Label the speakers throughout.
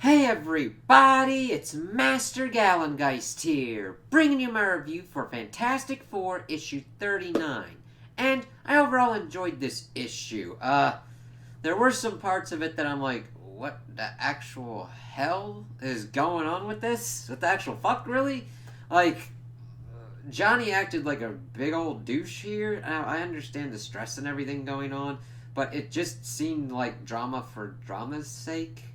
Speaker 1: Hey everybody, it's Master Gallengeist here, bringing you my review for Fantastic Four issue 39. And I overall enjoyed this issue. There were some parts of it that I'm like, what the actual hell is going on with this? What the actual fuck, really? Like, Johnny acted like a big old douche here. I understand the stress and everything going on, but it just seemed like drama for drama's sake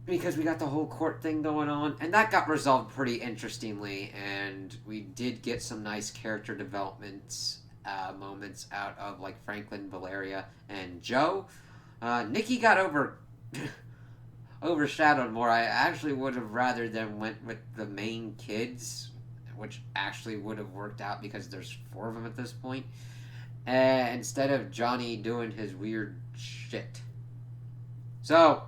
Speaker 1: because we got the whole court thing going on, and that got resolved pretty interestingly, and we did get some nice character developments moments out of like Franklin, Valeria, and Joe. Nikki got overshadowed more. I actually would have rather than went with the main kids, which actually would have worked out because there's four of them at this point. Instead of Johnny doing his weird shit. So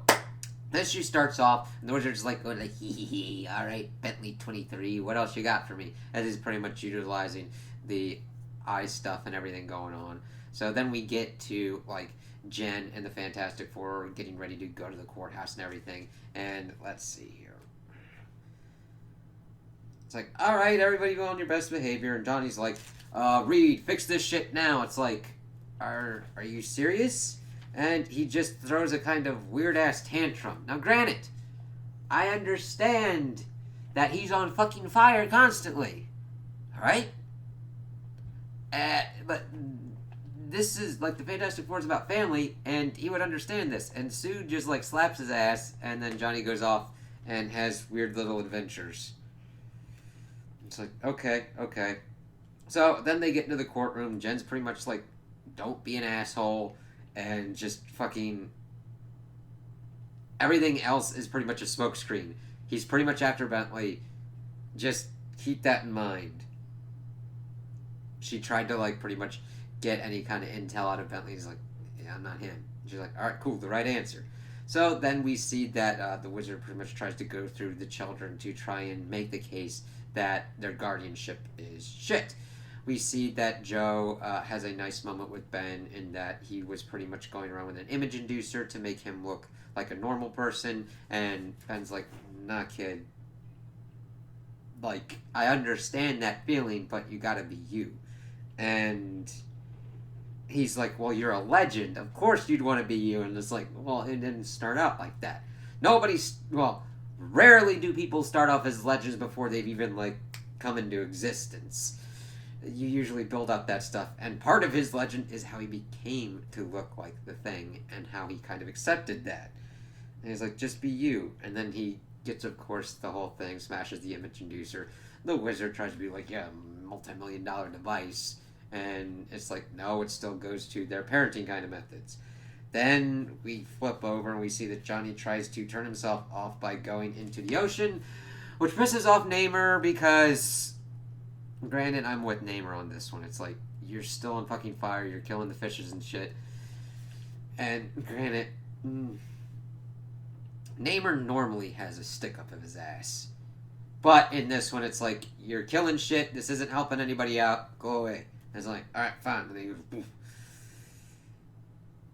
Speaker 1: this issue starts off, and the wizard's like going like, hee hee hee, alright, Bentley 23, what else you got for me? As he's pretty much utilizing the eye stuff and everything going on. So then we get to, like, Jen and the Fantastic Four getting ready to go to the courthouse and everything. And let's see here. It's like, alright, everybody go on your best behavior. And Johnny's like, Reed, fix this shit now. It's like, are you serious? And he just throws a kind of weird ass tantrum. Now, granted, I understand that he's on fucking fire constantly. Alright? But this is like the Fantastic Four is about family, and he would understand this. And Sue just like slaps his ass, and then Johnny goes off and has weird little adventures. It's like, okay. So then they get into the courtroom. Jen's pretty much like, don't be an asshole, and just fucking everything else is pretty much a smokescreen. He's pretty much after Bentley. Just keep that in mind. She tried to like pretty much get any kind of intel out of Bentley. He's like, yeah, I'm not him. She's like, all right, cool, the right answer. So then we see that the wizard pretty much tries to go through the children to try and make the case that their guardianship is shit. We see that Joe has a nice moment with Ben in that he was pretty much going around with an image inducer to make him look like a normal person, and Ben's like, nah, kid. Like, I understand that feeling, but you gotta be you. And he's like, well, you're a legend. Of course you'd want to be you. And it's like, well, it didn't start out like that. Rarely do people start off as legends before they've even, like, come into existence. You usually build up that stuff. And part of his legend is how he became to look like the Thing and how he kind of accepted that. And he's like, just be you. And then he gets, of course, the whole thing, smashes the image inducer. The wizard tries to be like, yeah, multi-million-dollar device. And it's like, no, it still goes to their parenting kind of methods. Then we flip over and we see that Johnny tries to turn himself off by going into the ocean, which pisses off Namor because, granted, I'm with Namor on this one. It's like, you're still on fucking fire, you're killing the fishes and shit. And granted, Namor normally has a stick up of his ass. But in this one, it's like, you're killing shit, this isn't helping anybody out, go away. It's like, alright, fine. And then he goes, poof.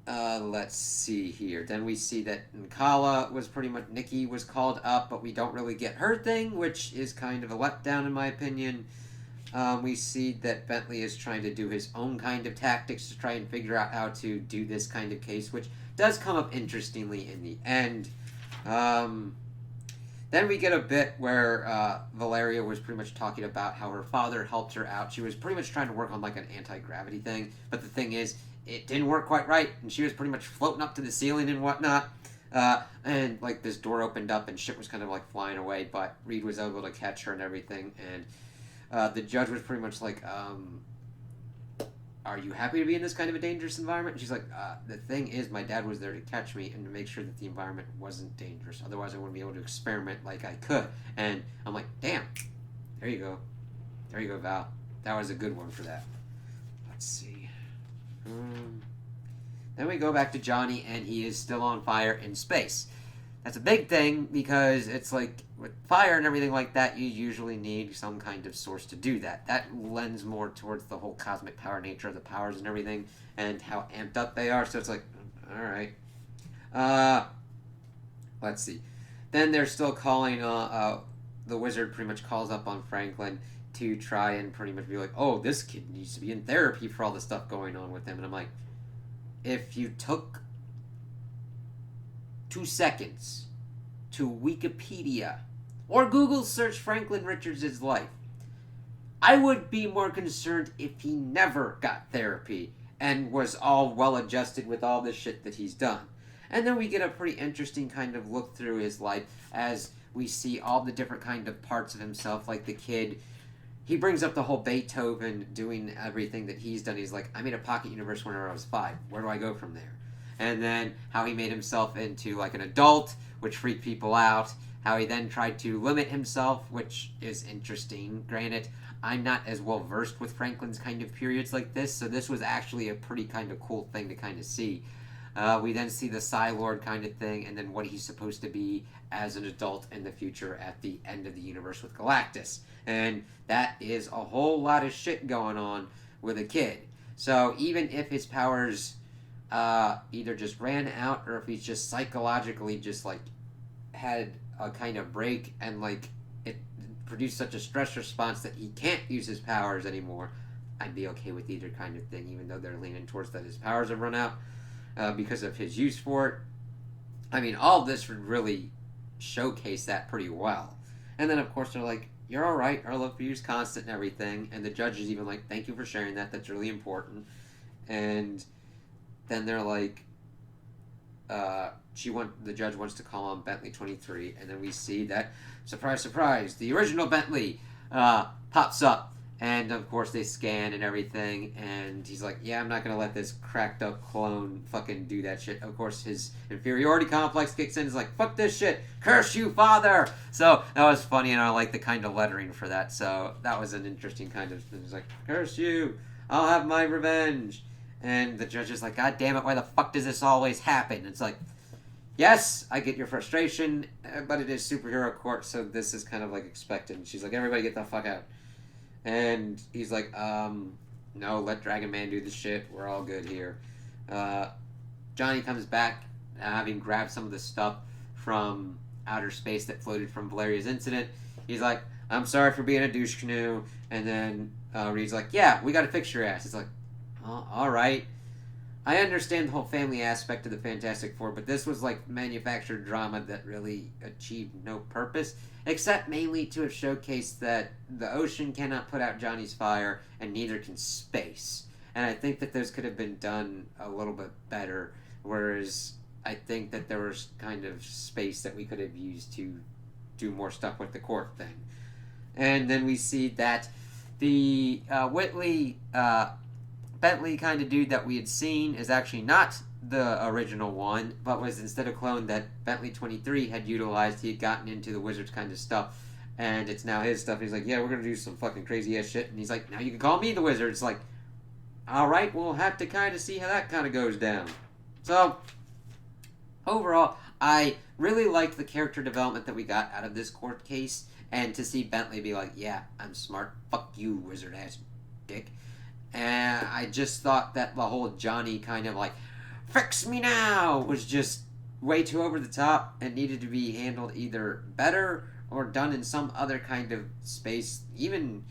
Speaker 1: Let's see here. Then we see that Nkala was pretty much, Nikki was called up, but we don't really get her thing, which is kind of a letdown in my opinion. We see that Bentley is trying to do his own kind of tactics to try and figure out how to do this kind of case, which does come up interestingly in the end. Then we get a bit where Valeria was pretty much talking about how her father helped her out. She was pretty much trying to work on like an anti-gravity thing, but the thing is, it didn't work quite right, and she was pretty much floating up to the ceiling and whatnot. And like this door opened up and shit was kind of like flying away, but Reed was able to catch her and everything. And the judge was pretty much like, are you happy to be in this kind of a dangerous environment? And she's like, the thing is, my dad was there to catch me and to make sure that the environment wasn't dangerous. Otherwise, I wouldn't be able to experiment like I could. And I'm like, damn. There you go. There you go, Val. That was a good one for that. Let's see. Then we go back to Johnny, and he is still on fire in space. That's a big thing because it's like with fire and everything like that, you usually need some kind of source to do that. That lends more towards the whole cosmic power nature of the powers and everything and how amped up they are. So it's like, all right. let's see. Then they're still calling. The wizard pretty much calls up on Franklin to try and pretty much be like, "Oh, this kid needs to be in therapy for all the stuff going on with him." And I'm like, if you took 2 seconds to Wikipedia or Google search Franklin Richards' life, I would be more concerned if he never got therapy and was all well adjusted with all the shit that he's done. And then we get a pretty interesting kind of look through his life as we see all the different kind of parts of himself, like the kid. He brings up the whole Beethoven doing everything that he's done. He's like, I made a pocket universe whenever I was 5. Where do I go from there? And then how he made himself into like an adult, which freaked people out. How he then tried to limit himself, which is interesting. Granted, I'm not as well versed with Franklin's kind of periods like this, so this was actually a pretty kind of cool thing to kind of see. We then see the Psylord kind of thing, and then what he's supposed to be as an adult in the future at the end of the universe with Galactus. And that is a whole lot of shit going on with a kid. So even if his powers either just ran out, or if he's just psychologically just like had a kind of break and like it produced such a stress response that he can't use his powers anymore, I'd be okay with either kind of thing, even though they're leaning towards that his powers have run out because of his use for it. I mean, all of this would really showcase that pretty well. And then, of course, they're like, you're all right, our love for you is constant and everything. And the judge is even like, thank you for sharing that, that's really important. And then they're like, the judge wants to call on Bentley 23, and then we see that, surprise, surprise, the original Bentley pops up, and of course they scan and everything, and he's like, yeah, I'm not gonna let this cracked up clone fucking do that shit. Of course his inferiority complex kicks in, he's like, fuck this shit, curse you, father! So that was funny, and I like the kind of lettering for that, so that was an interesting kind of thing. He's like, curse you, I'll have my revenge. And the judge is like, God damn it, why the fuck does this always happen? It's like, yes, I get your frustration, but it is superhero court, so this is kind of like expected. And she's like, everybody get the fuck out. And he's like, no, let Dragon Man do the shit. We're all good here. Johnny comes back, having grabbed some of the stuff from outer space that floated from Valeria's incident. He's like, I'm sorry for being a douche canoe. And then Reed's like, yeah, we gotta fix your ass. It's like, oh, alright. I understand the whole family aspect of the Fantastic Four, but this was like manufactured drama that really achieved no purpose, except mainly to have showcased that the ocean cannot put out Johnny's fire, and neither can space. And I think that those could have been done a little bit better, whereas I think that there was kind of space that we could have used to do more stuff with the court thing. And then we see that the Bentley kind of dude that we had seen is actually not the original one, but was instead a clone that Bentley 23 had utilized. He had gotten into the Wizards kind of stuff, and it's now his stuff. He's like, yeah, we're going to do some fucking crazy ass shit. And he's like, now you can call me the Wizard. It's like, alright, we'll have to kind of see how that kind of goes down. So, overall, I really liked the character development that we got out of this court case, and to see Bentley be like, yeah, I'm smart, fuck you, wizard ass dick. And I just thought that the whole Johnny kind of like, fix me now, was just way too over the top and needed to be handled either better or done in some other kind of space, even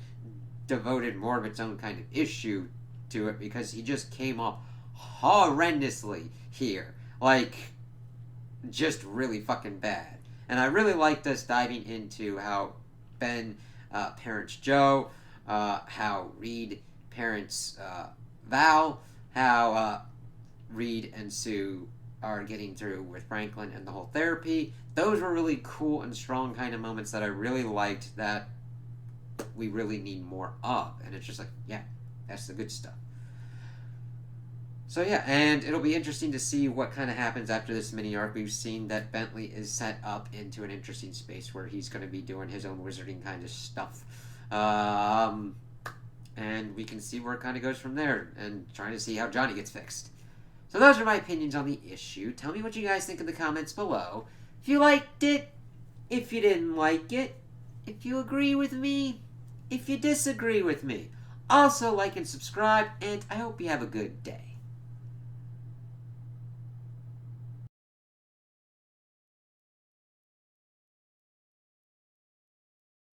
Speaker 1: devoted more of its own kind of issue to it, because he just came off horrendously here. Like, just really fucking bad. And I really liked us diving into how Ben parents Joe, how Reed parents Val, how Reed and Sue are getting through with Franklin and the whole therapy. Those were really cool and strong kind of moments that I really liked, that we really need more of. And it's just like, yeah, that's the good stuff. So yeah, and it'll be interesting to see what kind of happens after this mini arc. We've seen that Bentley is set up into an interesting space where he's going to be doing his own wizarding kind of stuff. And we can see where it kind of goes from there, and trying to see how Johnny gets fixed. So those are my opinions on the issue. Tell me what you guys think in the comments below. If you liked it, if you didn't like it, if you agree with me, if you disagree with me. Also, like and subscribe, and I hope you have a good day.